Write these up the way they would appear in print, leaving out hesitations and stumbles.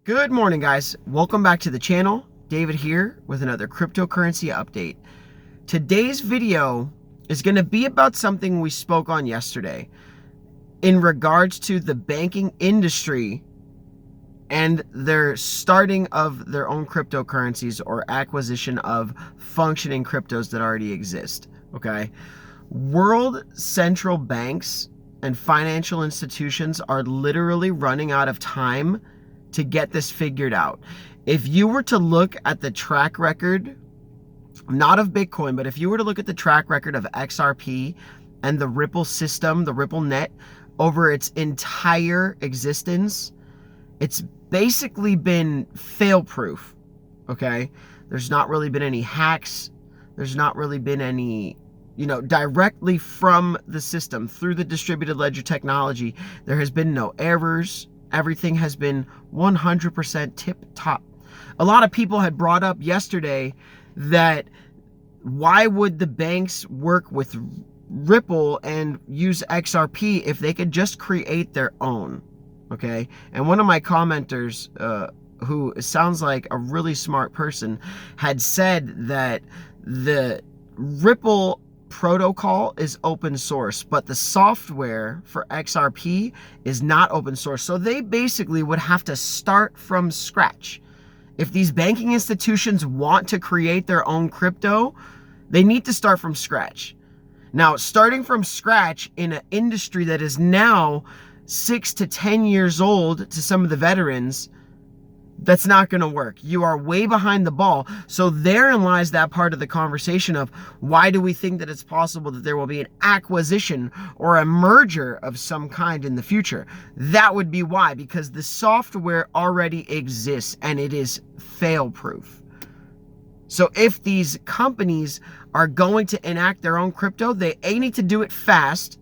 Good morning, guys. Welcome back to the channel. David here with another cryptocurrency update. Today's video is going to be about something we spoke on yesterday in regards to the banking industry and their starting of their own cryptocurrencies or acquisition of functioning cryptos that already exist. Okay. World central banks and financial institutions are literally running out of time to get this figured out. If you were to look at the track record, not of Bitcoin, but if you were to look at the track record of XRP and the Ripple system, the Ripple net, over its entire existence, it's basically been fail-proof, okay? There's not really been any hacks. There's not really been any, directly from the system through the distributed ledger technology. There has been no errors. Everything has been 100% tip-top. A lot of people had brought up yesterday that why would the banks work with Ripple and use XRP if they could just create their own, okay? And one of my commenters, who sounds like a really smart person, had said that the Ripple protocol is open source, but the software for XRP is not open source. So they basically would have to start from scratch. If these banking institutions want to create their own crypto, they need to start from scratch. Now, starting from scratch in an industry that is now 6 to 10 years old to some of the veterans, that's not going to work. You are way behind the ball. So therein lies that part of the conversation of why do we think that it's possible that there will be an acquisition or a merger of some kind in the future? That would be why, because the software already exists and it is fail-proof. So if these companies are going to enact their own crypto, they need to do it fast.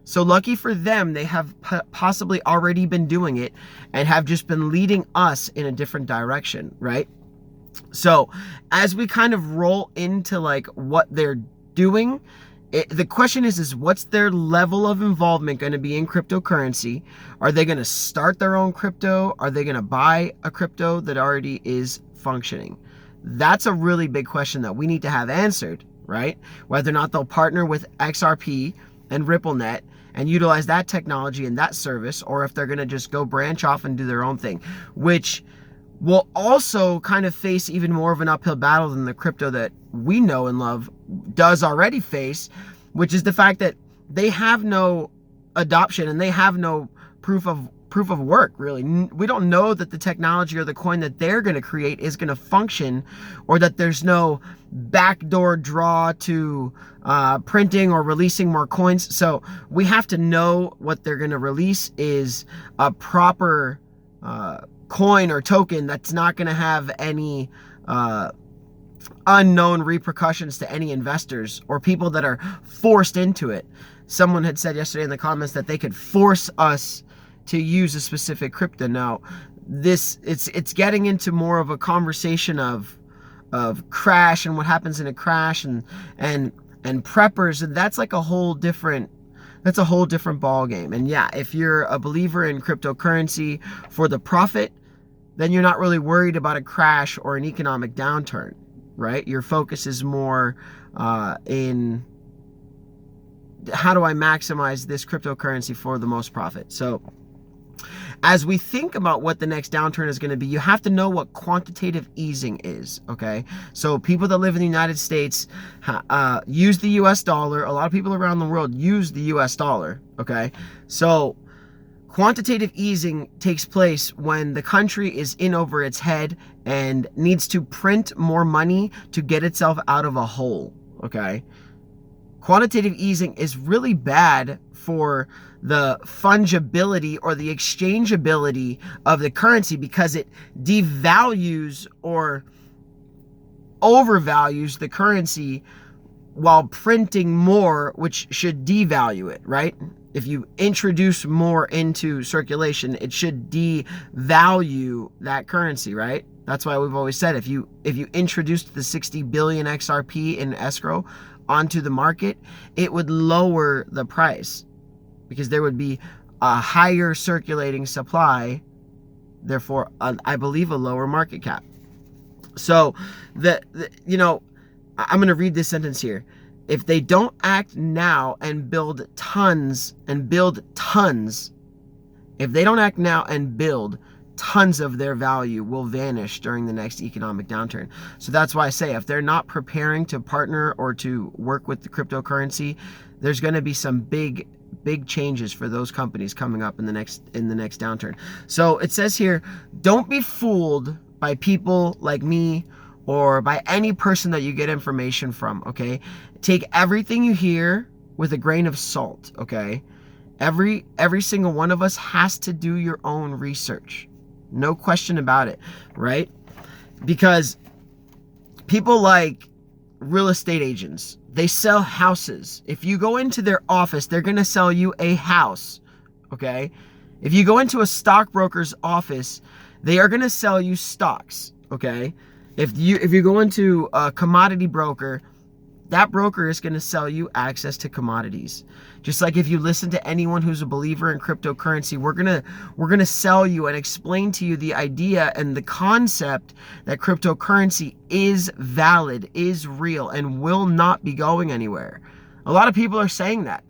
So lucky for them, they have possibly already been doing it and have just been leading us in a different direction, right? So as we kind of roll into like what they're doing, the question is what's their level of involvement going to be in cryptocurrency? Are they going to start their own crypto? Are they going to buy a crypto that already is functioning? That's a really big question that we need to have answered, right? Whether or not they'll partner with XRP and RippleNet and utilize that technology and that service, or if they're going to just go branch off and do their own thing, which will also kind of face even more of an uphill battle than the crypto that we know and love does already face, which is the fact that they have no adoption and they have no proof of work, really. We don't know that the technology or the coin that they're going to create is going to function, or that there's no backdoor draw to printing or releasing more coins. So we have to know what they're going to release is a proper coin or token that's not going to have any unknown repercussions to any investors or people that are forced into it. Someone had said yesterday in the comments that they could force us to use a specific crypto. Now, it's getting into more of a conversation of crash and what happens in a crash and preppers, and that's like a whole different ball game. And yeah, if you're a believer in cryptocurrency for the profit, then you're not really worried about a crash or an economic downturn, right? Your focus is more in how do I maximize this cryptocurrency for the most profit. So as we think about what the next downturn is going to be, you have to know what quantitative easing is, okay? So people that live in the United States use the US dollar. A lot of people around the world use the US dollar, okay? So quantitative easing takes place when the country is in over its head and needs to print more money to get itself out of a hole, okay? Quantitative easing is really bad for the fungibility or the exchangeability of the currency because it devalues or overvalues the currency while printing more, which should devalue it, right? If you introduce more into circulation, it should devalue that currency, right? That's why we've always said if you introduced the 60 billion XRP in escrow onto the market, it would lower the price because there would be a higher circulating supply therefore, I believe a lower market cap. So, I'm going to read this sentence here. If they don't act now and build tons, if they don't act now and build, tons of their value will vanish during the next economic downturn. So that's why I say, if they're not preparing to partner or to work with the cryptocurrency, there's going to be some big changes for those companies coming up in the next downturn. So it says here, don't be fooled by people like me or by any person that you get information from, okay? Take everything you hear with a grain of salt, okay? Every single one of us has to do your own research. No question about it, right? Because people like real estate agents, they sell houses. If you go into their office, they're going to sell you a house, okay? If you go into a stockbroker's office, they are going to sell you stocks, okay? If you go into a commodity broker, that broker is going to sell you access to commodities. Just like if you listen to anyone who's a believer in cryptocurrency, we're going to sell you and explain to you the idea and the concept that cryptocurrency is valid, is real, and will not be going anywhere. A lot of people are saying that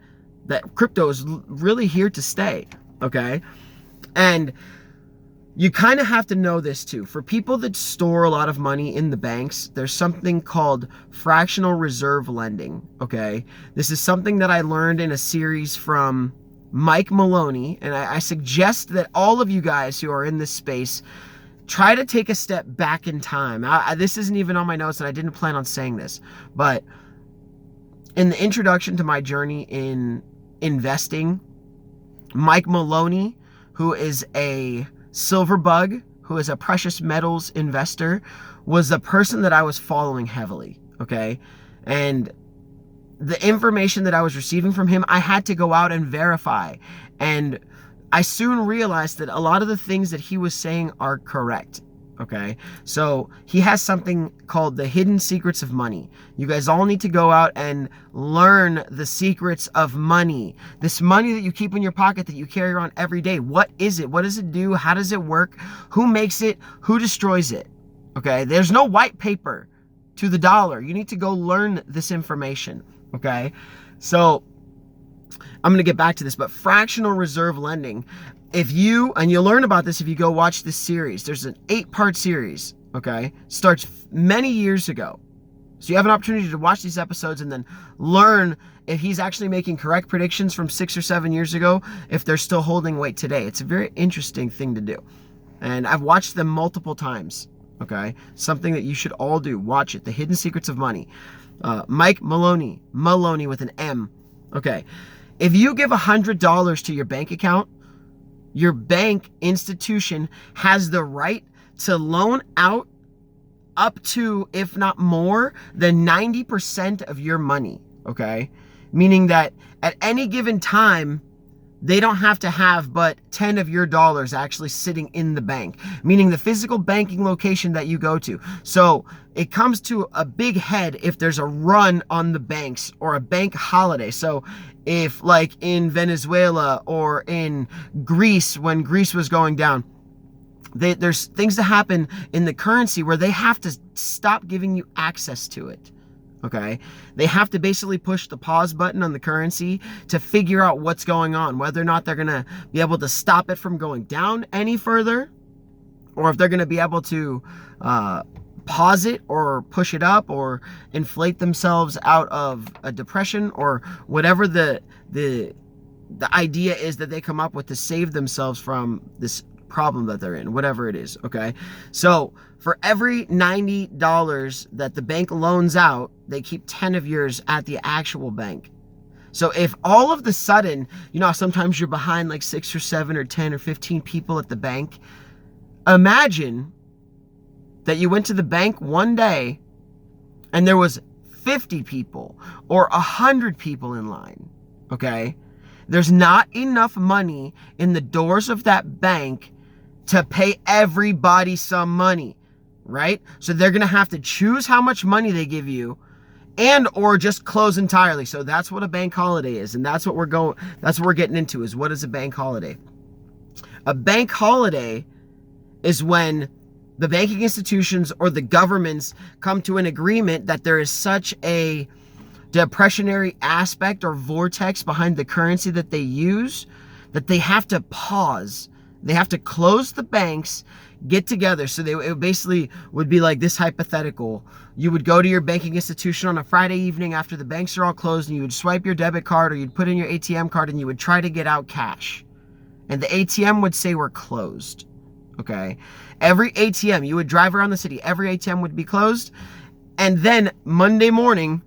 crypto is really here to stay, okay? And you kind of have to know this too. For people that store a lot of money in the banks, there's something called fractional reserve lending, okay? This is something that I learned in a series from Mike Maloney, and I suggest that all of you guys who are in this space try to take a step back in time. This isn't even on my notes, and I didn't plan on saying this, but in the introduction to my journey in investing, Mike Maloney, who is a Silverbug, who is a precious metals investor, was the person that I was following heavily, okay? And the information that I was receiving from him, I had to go out and verify. And I soon realized that a lot of the things that he was saying are correct, okay? So he has something called the hidden secrets of money. You guys all need to go out and learn the secrets of money. This money that you keep in your pocket that you carry around every day. What is it? What does it do? How does it work? Who makes it? Who destroys it? Okay? There's no white paper to the dollar. You need to go learn this information, okay? So I'm going to get back to this, but fractional reserve lending, and you'll learn about this if you go watch this series. There's an 8-part series, okay? Starts many years ago. So you have an opportunity to watch these episodes and then learn if he's actually making correct predictions from 6 or 7 years ago, if they're still holding weight today. It's a very interesting thing to do. And I've watched them multiple times, okay? Something that you should all do. Watch it. The Hidden Secrets of Money. Mike Maloney with an M. Okay. If you give $100 to your bank account, your bank institution has the right to loan out up to, if not more than 90% of your money, okay? Meaning that at any given time, they don't have to have but 10 of your dollars actually sitting in the bank, meaning the physical banking location that you go to. So it comes to a big head if there's a run on the banks or a bank holiday. So if, like in Venezuela or in Greece, when Greece was going down, there's things that happen in the currency where they have to stop giving you access to it. Okay, they have to basically push the pause button on the currency to figure out what's going on, whether or not they're going to be able to stop it from going down any further, or if they're going to be able to pause it or push it up or inflate themselves out of a depression, or whatever the idea is that they come up with to save themselves from this problem that they're in, whatever it is, okay? So for every $90 that the bank loans out, they keep 10 of yours at the actual bank. So if all of the sudden, sometimes you're behind like 6 or 7 or 10 or 15 people at the bank, imagine that you went to the bank one day and there was 50 people or 100 people in line, okay? There's not enough money in the doors of that bank to pay everybody some money, right? So they're going to have to choose how much money they give you and or just close entirely. So that's what a bank holiday is, and that's what we're getting into, is what is a bank holiday? A bank holiday is when the banking institutions or the governments come to an agreement that there is such a depressionary aspect or vortex behind the currency that they use that they have to pause. They have to close the banks, get together. So it basically would be like this hypothetical. You would go to your banking institution on a Friday evening after the banks are all closed, and you would swipe your debit card or you'd put in your ATM card and you would try to get out cash. And the ATM would say we're closed. Okay? Every ATM, you would drive around the city, every ATM would be closed. And then Monday morning,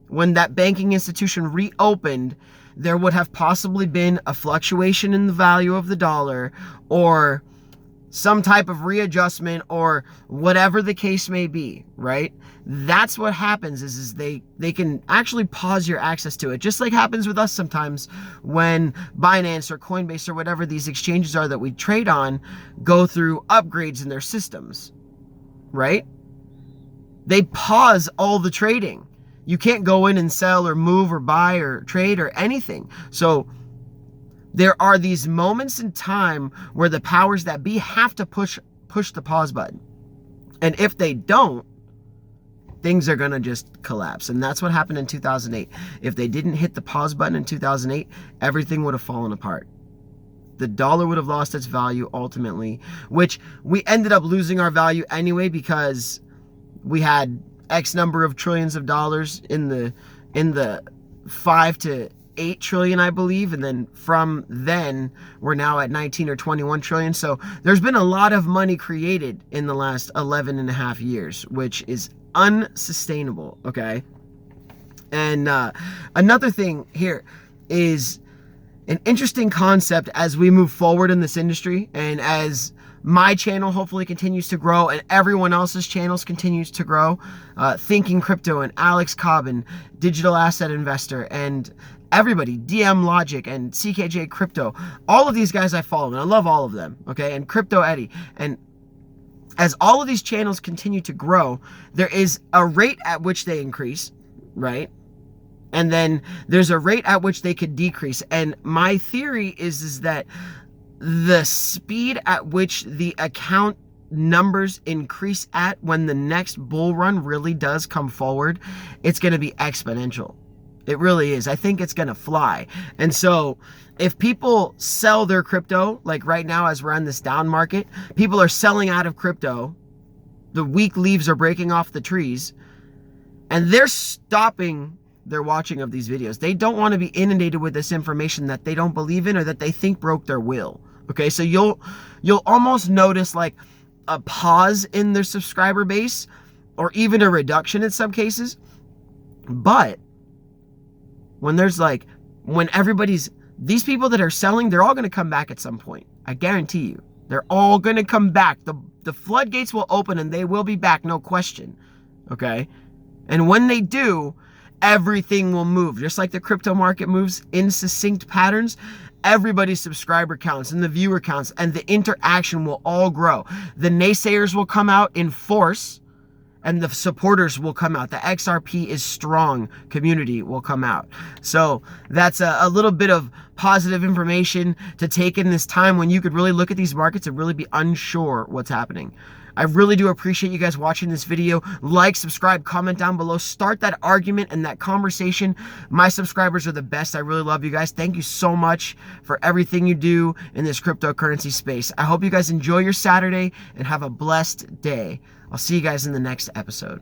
when that banking institution reopened, there would have possibly been a fluctuation in the value of the dollar or some type of readjustment or whatever the case may be, right? That's what happens is they can actually pause your access to it, just like happens with us sometimes when Binance or Coinbase or whatever these exchanges are that we trade on go through upgrades in their systems, right? They pause all the trading. You can't go in and sell or move or buy or trade or anything. So there are these moments in time where the powers that be have to push the pause button. And if they don't, things are going to just collapse. And that's what happened in 2008. If they didn't hit the pause button in 2008, everything would have fallen apart. The dollar would have lost its value ultimately, which we ended up losing our value anyway because we had X number of trillions of dollars in the 5 to 8 trillion, I believe. And then from then, we're now at 19 or 21 trillion. So there's been a lot of money created in the last 11 and a half years, which is unsustainable, okay? And another thing here is an interesting concept as we move forward in this industry and as my channel hopefully continues to grow and everyone else's channels continues to grow. Thinking Crypto and Alex Cobb and Digital Asset Investor and everybody, DM Logic and CKJ Crypto. All of these guys I follow and I love all of them, okay? And Crypto Eddie. And as all of these channels continue to grow, there is a rate at which they increase, right? And then there's a rate at which they could decrease. And my theory is that the speed at which the account numbers increase at when the next bull run really does come forward, it's going to be exponential. It really is. I think it's going to fly. And so if people sell their crypto, like right now as we're in this down market, people are selling out of crypto. The weak leaves are breaking off the trees and they're stopping their watching of these videos. They don't want to be inundated with this information that they don't believe in or that they think broke their will. Okay, so you'll almost notice like a pause in their subscriber base or even a reduction in some cases. But when there's like, when these people that are selling, they're all going to come back at some point. I guarantee you. They're all going to come back. The floodgates will open and they will be back, no question. Okay? And when they do, everything will move. Just like the crypto market moves in succinct patterns, everybody's subscriber counts and the viewer counts and the interaction will all grow. The naysayers will come out in force and the supporters will come out. The XRP is strong community will come out. So that's a little bit of positive information to take in this time when you could really look at these markets and really be unsure what's happening. I really do appreciate you guys watching this video. Like, subscribe, comment down below. Start that argument and that conversation. My subscribers are the best. I really love you guys. Thank you so much for everything you do in this cryptocurrency space. I hope you guys enjoy your Saturday and have a blessed day. I'll see you guys in the next episode.